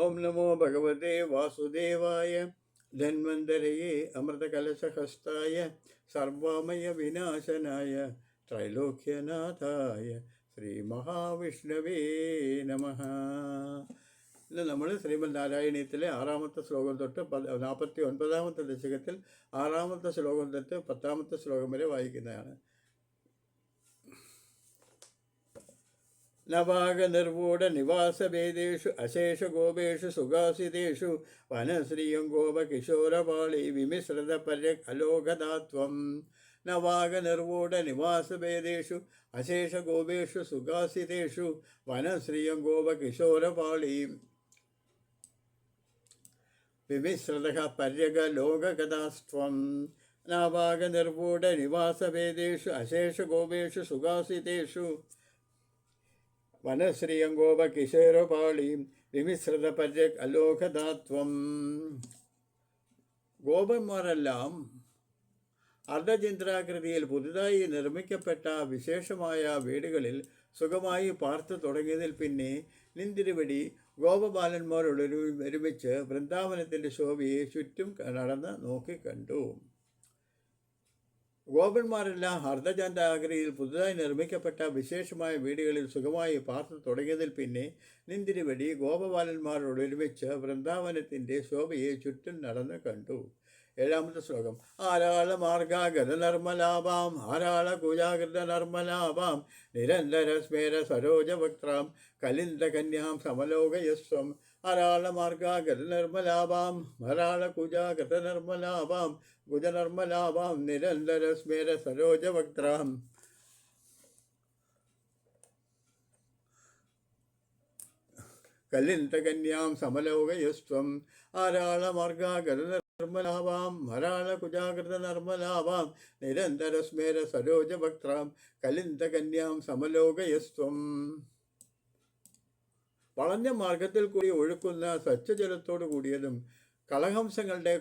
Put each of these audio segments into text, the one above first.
ഓം നമോ ഭഗവതേ വാസുദേവായ ധന്വന്തരയെ അമൃതകലശഹസ്തായ സർവമയ വിനാശനായ ത്രൈലോക്യനാഥായ ശ്രീ മഹാവിഷ്ണവേ നമഃ. ഇന്ന് നമ്മൾ ശ്രീമദ് നാരായണീയത്തിലെ 6-ാമത്തെ ശ്ലോകം തൊട്ട് 49-ാമത്തെ ദശകത്തിൽ 6-ാമത്തെ ശ്ലോകം തൊട്ട് 10-ാമത്തെ ശ്ലോകം വരെ വായിക്കുന്നതാണ്. നവാഗനിർവൂഢ നിവാസഭേദേഷു അശേഷഗോപേഷു സുഖാസിതേഷു വനശ്രിയം ഗോപകിശോരപാളി വിമിശ്രിത അലോകദാത്വം. നവാഗനിർവൂഢ നിവാസഭേദേഷു അശേഷഗോപേഷു സുഖാസിതേഷു വനശ്രിയം ഗോപകിശോരപാളി വിമിശ്രിത പര്യഗലോകഗദാസ്ത്വം. നവാഗനിർവൂഢ നിവാസഭേദേഷു അശേഷഗോപേഷു സുഖാസിതേഷു വനശ്രിയം ഗോപകിശോരപാളീം വിമിശ്രിത അലോകദാത്വം. ഗോപന്മാരെല്ലാം അർദ്ധചന്ദ്രാകൃതിയിൽ പുതുതായി നിർമ്മിക്കപ്പെട്ട വിശേഷമായ വീടുകളിൽ സുഖമായി പാർത്തു തുടങ്ങിയതിൽ പിന്നെ നിന്തിരുവടി ഗോപബാലന്മാരോട് ഒരുമിച്ച് വൃന്ദാവനത്തിൻ്റെ ശോഭയെ ചുറ്റും നടന്ന് നോക്കിക്കണ്ടു. ഗോപന്മാരെല്ലാം അർദ്ധചന്ദ്രാകൃതിയിൽ പുതുതായി നിർമ്മിക്കപ്പെട്ട വിശേഷമായ വീടുകളിൽ സുഖമായി പാർത്തു തുടങ്ങിയതിൽ പിന്നെ നിന്തിരുവടി ഗോപബാലന്മാരോട് ഒരുമിച്ച് വൃന്ദാവനത്തിൻ്റെ ശോഭയെ ചുറ്റും നടന്ന് കണ്ടു. 7-ാമത്തെ ശ്ലോകം. ആരാള മാർഗാഗത നർമ്മലാഭാം ആരാള കുജാകൃത നർമ്മലാഭാം നിരന്തര സ്മേര സരോജവക്ത്രാം കലിന്ദകന്യാം സമലോകയസ്വം. ആരാള മാർഗാഗത നിർമ്മലാഭാം ആരാള കുജാകൃത നിർമ്മലാഭാം ഗുജനർമ്മലാഭാം നിരന്തര സ്മേര സരോജവക്ത്രാം കലിന്ദകന്യാം സമലോകയസ്വം. ആരാള മാർഗാഗത നിർമ്മലാഭാം ഹരാള കുജാകൃത നിർമ്മലാഭാം നിരന്തര സ്മേര സരോജഭക്ത്രാം കലിന്ദകന്യാം സമലോകയസ്ത്വം. വളഞ്ഞ മാർഗത്തിൽ കൂടി ഒഴുക്കുന്ന സ്വച്ഛജലത്തോടു കൂടിയതും കളഹംസങ്ങളുടെ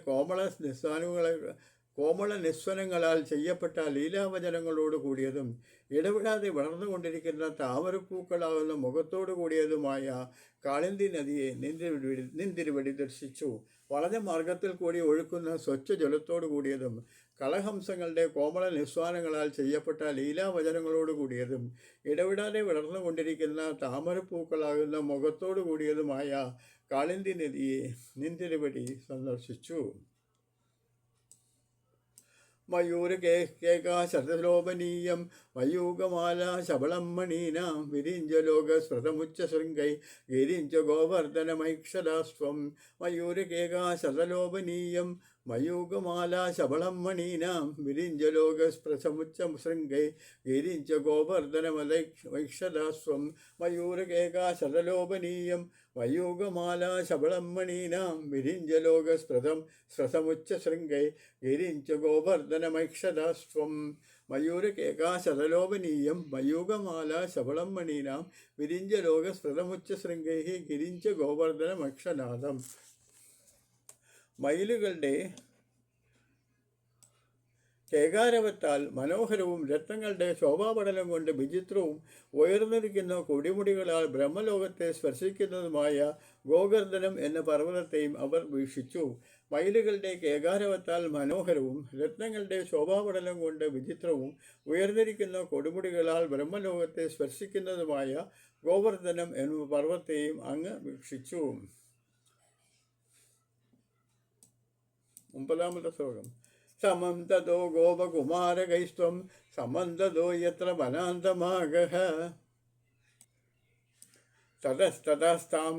കോമള നിസ്വനങ്ങളാൽ ചെയ്യപ്പെട്ട ലീലാവചനങ്ങളോട് കൂടിയതും ഇടവിടാതെ വളർന്നുകൊണ്ടിരിക്കുന്ന താമരപ്പൂക്കളാകുന്ന മുഖത്തോടു കൂടിയതുമായ കാളിന്തി നദിയെ നിന്തിരുവടി ദർശിച്ചു. വളഞ്ഞ മാർഗത്തിൽ കൂടി ഒഴുക്കുന്ന സ്വച്ഛജലത്തോടു കൂടിയതും കളഹംസങ്ങളുടെ കോമള നിസ്വാനങ്ങളാൽ ചെയ്യപ്പെട്ട ലീലാവചനങ്ങളോട് കൂടിയതും ഇടവിടാതെ വളർന്നുകൊണ്ടിരിക്കുന്ന താമരപ്പൂക്കളാകുന്ന മുഖത്തോടു കൂടിയതുമായ കാളിന്തി നദിയെ നിന്തിരുവടി സന്ദർശിച്ചു. മയൂരകേകാശതലോപനീയം മയൂകമാല ശബളം മണീനാം വിരിഞ്ചലോക സ്മൃതമുച്ചശൃംഗൈ ഗിരിഞ്ച ഗോവർദ്ധനമൈക്ഷരാസ്വം. മയൂരകേകാശതലോപനീയം മയൂകമാല ശബളം മണീനാം വിരിഞ്ചലോക സ്മൃതമുച്ചശൃംഗൈ ഗിരിഞ്ച ഗോവർദ്ധനമൈക്ഷരാസ്വം. മയൂരകേകാശതലോപനീയം മയൂകമാല ശബളം മണീനാം വിരിഞ്ചലോക സ്മൃതമുച്ചശൃംഗൈ ഗിരിഞ്ച ഗോവർദ്ധനമൈക്ഷരാസ്വം. മയൂരകേകാശതലോപനീയം മയൂകമാല ശബളം മണീനാം വിരിഞ്ചലോക സ്മൃതമുച്ചശൃംഗൈ ഗിരിഞ്ച ഗോവർദ്ധനമക്ഷനാഥം. മയിലുകളുടെ കേകാരവത്താൽ മനോഹരവും രത്നങ്ങളുടെ ശോഭാപടലം കൊണ്ട് വിചിത്രവും ഉയർന്നിരിക്കുന്ന കൊടിമുടികളാൽ ബ്രഹ്മലോകത്തെ സ്പർശിക്കുന്നതുമായ ഗോകർദ്ധനം എന്ന പർവ്വതത്തെയും അവർ വീക്ഷിച്ചു. മയിലുകളുടെ കേകാരവത്താൽ മനോഹരവും രത്നങ്ങളുടെ ശോഭാപടലം കൊണ്ട് വിചിത്രവും ഉയർന്നിരിക്കുന്ന കൊടുമുടികളാൽ ബ്രഹ്മലോകത്തെ സ്പർശിക്കുന്നതുമായ ഗോവർദ്ധനം എന്ന പർവ്വതത്തെയും അങ്ങ് വീക്ഷിച്ചു. 9-ാമത്തെ ശ്ലോകം. സമം തതോ ഗോപകുമാരകൈസ്ത്വം സമം തതോ യത്ര വനാന്തമാഗഃ തതസ്തതസ്താം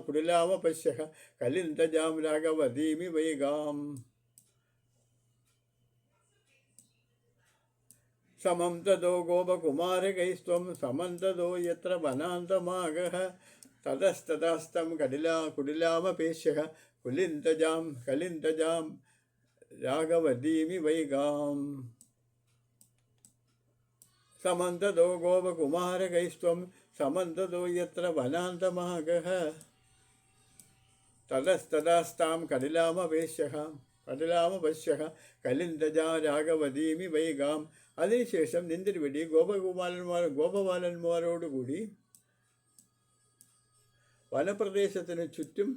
കുടിലാമപശ്യഃ കലിന്ദജാം രാഘവതീമി വൈഗാം. സമം തതോ ഗോപകുമാരകൈസ്ത്വം സമം തതോ യത്ര വനാന്തമാഗഃ തതസ്തതസ്തം കുടിലാമപേശ്യഃ കലിന്ദജാം രാഘവതീമി വൈഗാം. സമം തതോ ഗോപകുമാരകൈസ്ത്വം സമം തതോ യത്ര വനാന്തമാഗഃ തതസ്തതസ്താം കടിലാമപശ്യഃ കലിന്ദജാ രാഘവതീമി വൈഗാം. അതിനുശേഷം നിന്തിരുവടി ഗോപബാലന്മാരോടുകൂടി വനപ്രദേശത്തിന് ചുറ്റും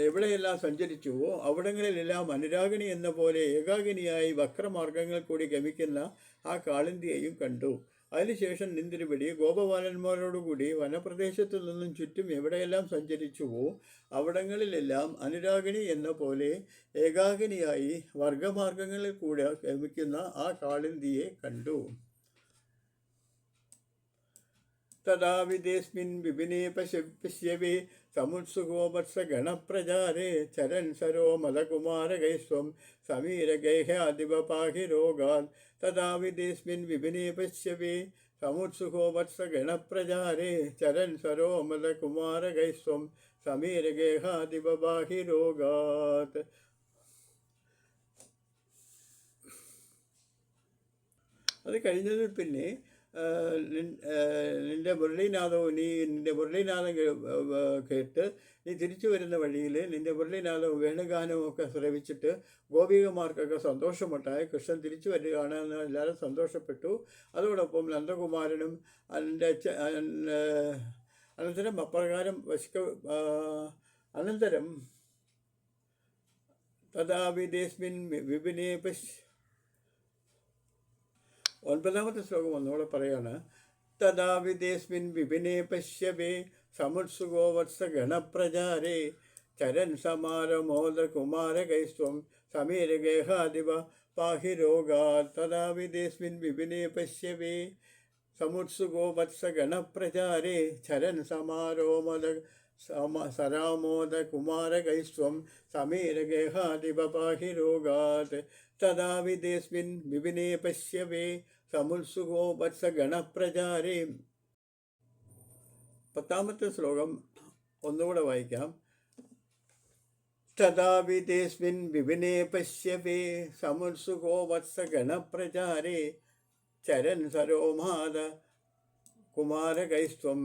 എവിടെയെല്ലാം സഞ്ചരിച്ചുവോ അവിടങ്ങളിലെല്ലാം അനുരാഗിണി എന്ന പോലെ ഏകാഗിനിയായി വക്രമാർഗങ്ങൾ കൂടി ഗമിക്കുന്ന ആ കാളിന്തിയെയും കണ്ടു. അതിനുശേഷം നിന്തിരുപടി ഗോപബാലന്മാരോടുകൂടി വനപ്രദേശത്തു നിന്നും ചുറ്റും എവിടെയെല്ലാം സഞ്ചരിച്ചുവോ അവിടങ്ങളിലെല്ലാം അനുരാഗിണി എന്ന പോലെ ഏകാഗിനിയായി വർഗമാർഗങ്ങളിൽ കൂടെ ഗമിക്കുന്ന ആ കാളിന്തിയെ കണ്ടു. തഥാ വിദേസ്മിൻ വിപിനേ പശ്യവേ സമുത്സുകോ വത്സഗണപ്രചാരേ ചരൻ സരോ മലകുമാരകൈസ്വം സമീരഗൈഹ്യാദിവപാഹി രോഗാൻ. തഥാ വിദേസ്മിൻ വിപിനേ പശ്യവേ സമുത്സുകോ വത്സഗണപ്രചാരേ ചരൻ സരോ മലകുമാരകൈസ്വം സമീരഗേഹാദിവപാഹി രോഗാത്. അത് കഴിഞ്ഞതിൽ പിന്നെ നിൻ്റെ മുരളീനാഥം കേട്ട് നീ തിരിച്ചു വരുന്ന വഴിയിൽ നിൻ്റെ മുരളീനാഥവും വേണുഗാനവും ഒക്കെ ശ്രവിച്ചിട്ട് ഗോപികമാർക്കൊക്കെ സന്തോഷമുണ്ടായി. കൃഷ്ണൻ തിരിച്ചു വരികയാണെന്ന് എല്ലാവരും സന്തോഷപ്പെട്ടു. അതോടൊപ്പം നന്ദകുമാരനും അനന്തരം അപ്രകാരം അനന്തരം തഥാവിദേസ്മിൻ വിപിനേ 9ാമത്തെ ശ്ലോകം ഒന്നുകൂടെ പറയാണ്. തഥാ വിദേസ്മിൻ വിപിനേ പശ്യവേ സമുത്സുകോ വത്സഗണപ്രചാരേ ചരൻ സമാരമോദകുമാരകൈസ്വം സമീരഗേഹാദിവ പാഹി രോഗാത്. തഥാ വിദേസ്മിൻ വിപിനേ പശ്യവേ സമുത്സുകോ വത്സഗണപ്രചാരേ ചരൻ സരാമോദകുമാരകൈസ്വം സമീരഗേഹാദിവ പാഹി രോഗാത്. തഥാ വിദേസ്മിൻ വിപിനേ പശ്യവേ സമുത്സുകോ വത്സഗണപ്രചാരേ. 10ാമത്തെ ശ്ലോകം ഒന്നുകൂടെ വായിക്കാം. തഥാ വിദേസ്മിൻ വിപിനേ പശ്യവേ സമുത്സുകോ വത്സഗണപ്രചാരേ ചരൻ സരോമാദ കുമാരകൈസ്ത്വം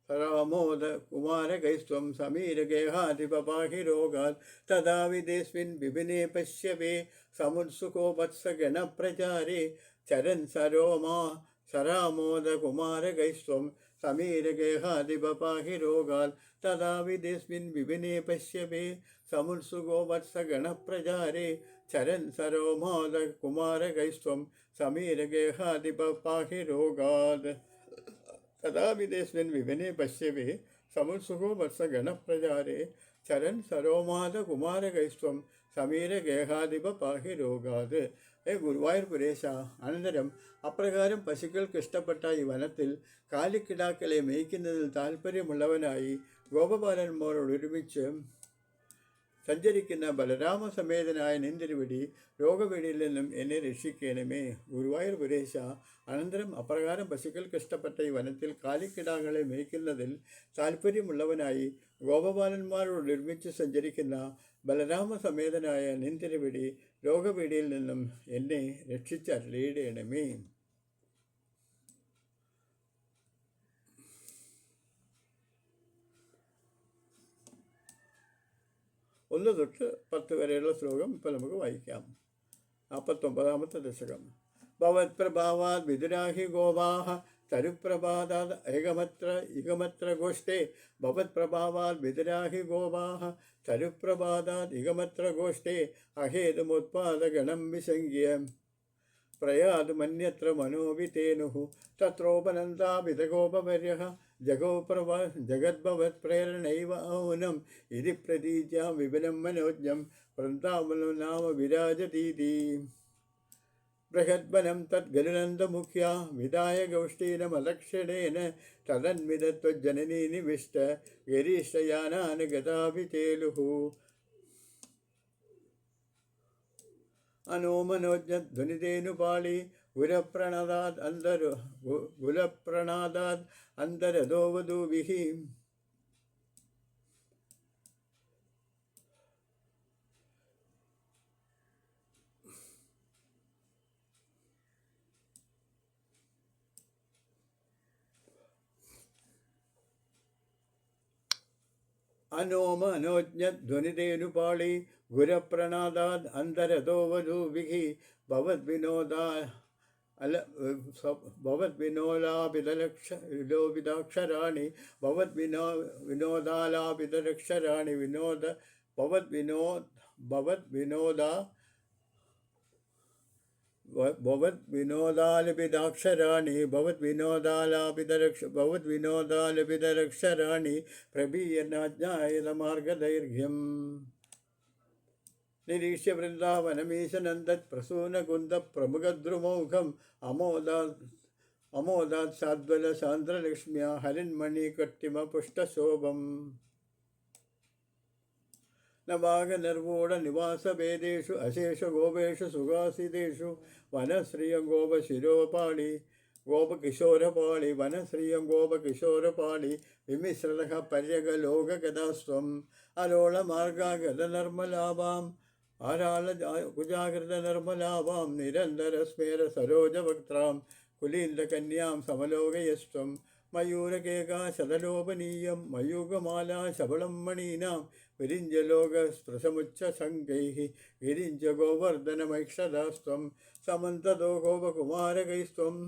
സരാമോദകുമാരകൈസ്ത്വം സമീരഗേഹാദിപപാഹി രോഗാത്. തഥാ വിദേസ്മിൻ വിപിനേ പശ്യവേ സമുത്സുകോ വത്സഗണപ്രചാരേ ചരൻ സരാമോദകുമാരകൈസ്ത്വം സമീരഗേഹാദിപപാഹി രോഗാത്. തഥാ വിദേസ്മിൻ വിപിനേ പശ്യവേ സമുത്സുകോ വത്സഗണപ്രചാരേ ചരൻ സരോമോദകുമാരകൈസ്ത്വം സമീരഗേഹാദിപപാഹി രോഗാത്. തഥാ വിദേസ്മിൻ വിപിനേ പശ്യവേ സമുത്സുകോ വത്സഗണപ്രചാരേ ചരൻ സരോമാദകുമാരകൈസ്ത്വം സമീരഗേഹാദിപപാഹി രോഗാത്. ഗുരുവായൂർ പുരേശ, അനന്തരം അപ്രകാരം പശുക്കൾക്ക് ഇഷ്ടപ്പെട്ട ഈ വനത്തിൽ കാലിക്കിടാക്കളെ മേയ്ക്കുന്നതിൽ താല്പര്യമുള്ളവനായി ഗോപബാലന്മാരോടൊരുമിച്ച് സഞ്ചരിക്കുന്ന ബലരാമസമേതനായ നിന്തിരുവടി രോഗവീടിയിൽ നിന്നും എന്നെ രക്ഷിക്കണമേ. ഗുരുവായൂർ പുരേശ, അനന്തരം അപ്രകാരം പശുക്കൾക്ക് ഇഷ്ടപ്പെട്ട ഈ വനത്തിൽ കാലിക്കിടാങ്ങളെ മേയ്ക്കുന്നതിൽ താല്പര്യമുള്ളവനായി ഗോപബാലന്മാരോടൊരുമിച്ച് സഞ്ചരിക്കുന്ന ബലരാമസമേതനായ നിന്തിരുവടി രോഗവീടിയിൽ നിന്നും എന്നെ രക്ഷിച്ചരുളിയിടണമേ. 1 തൊട്ട് 10 വരെയുള്ള ശ്ലോകം ഇപ്പോൾ നമുക്ക് വായിക്കാം. 49ാമത്തെ ദശകം. ഭവത് പ്രഭാവാത് വിദുരാഹി ഗോവാഹ തരുപ്രഭാതാത് ഇകമത്ര ഗോഷ്ഠേ. ഭവത് പ്രഭാവാത് വിദുരാഹി ഗോവാഹ തരുപ്രഭാതാത് ഇകമത്ര ഗോഷ്ഠേ. അഹേതുമുത്പാദഗണം വിസംഗ്യ പ്രയാതുമന്യത്ര മനോവിതേനുഃ. തത്രോപനന്താഭിതഗോപവർയഃ ജഗദ്ഭവത് പ്രേരണൈവ ഔനം ഇതി പ്രതീജ്യ വിപിനം മനോജ്ഞം വൃന്ദാവനോ നാമ വിരാജതീതി. ബൃഹദ്വനം തദ്ഗരുനന്ദമുഖ്യ വിദായ ഗൗഷ്ടീനമലക്ഷണേന തദന്വിതത്വജ്ജനനീ നിവിഷ്ട ഗരീഷ്ടയാനാന് ഗതാഭിചേലുഃ. അനോമനോജ്ഞധ്വനിതേനുപാളി ഗുലപ്രണാദാത് അന്തരദോവധൂഭിഃ. അനോമനോജ്ഞധ്വനിതേനുപാളി ഗുരപ്രണാദാത് അന്തരദോവധൂഭിഃ. ഭവദ്വിനോദാ अल भवद्विनोदाभिदलक्षराणि विनोदालाभिदलक्षराणि भवद्विनोदा भवद्विनोदालभिदक्षराणि प्रबीयन्नाज्ञायतमार्गदैर्घ्यम् निरीक्ष्य वृन्दावनमीशनन्दत् प्रसूनकुन्दप्रमुखद्रुमौघम् अमोदात् साद्वलसान्द्रलक्ष्म्या हरिन्मणिकट्टिमपुष्टशोभम् नवागनर्वोडनिवासभेदेषु अशेषगोपेषु सुगासितेषु वनश्रियं गोपशिरोपाणि गोपकिशोरपाणि वनश्रियं गोपकिशोरपाणि विमिश्रतः पर्यगलोकगदास्त्वम् अलोलमार्गागतनर्मलाभाम् आरालकुजागृतनर्मलाभां निरन्तरस्मेरसरोजवक्त्रां कुलीन्दकन्यां समलोकयस्त्वं मयूरकेकाशतलोपनीयं मयूगमाला शबलं मणीनां विरिञ्जलोकस्पृशमुच्चसङ्गैः विरिञ्ज गोवर्धनमैक्षदास्त्वं समन्ततो गोपकुमारकैस्त्वम्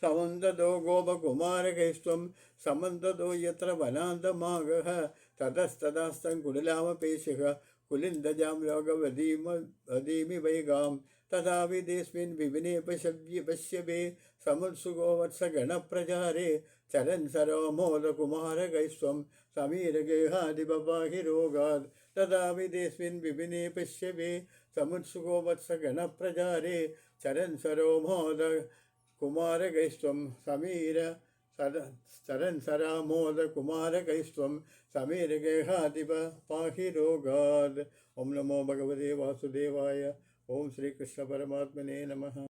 समन्ततो गोपकुमारकैस्त्वं समन्ततो यत्र वनान्तमागः ततस्तदास्तं कुटिलामपेशः कुलिन्दजां लोकवदीमि वैगां तथा विदेस्मिन् विपिने पश्यवे समुत्सुको वत्सगणप्रचारे चरन् सरोमोदकुमारकैस्त्वं समीरगेहादिपपाहि रोगात् तथा विदेस्मिन् विपिने पश्यवे समुत्सुको वत्सगणप्रचारे चरन् सरोमोद कुमारकैस्त्वं सरन् सरामोदकुमारकैस्त्वं समीरगेहादिप पाहि रोगात्। ओम नमो भगवते वासुदेवाय। ओम श्री कृष्ण परमात्मने नमः।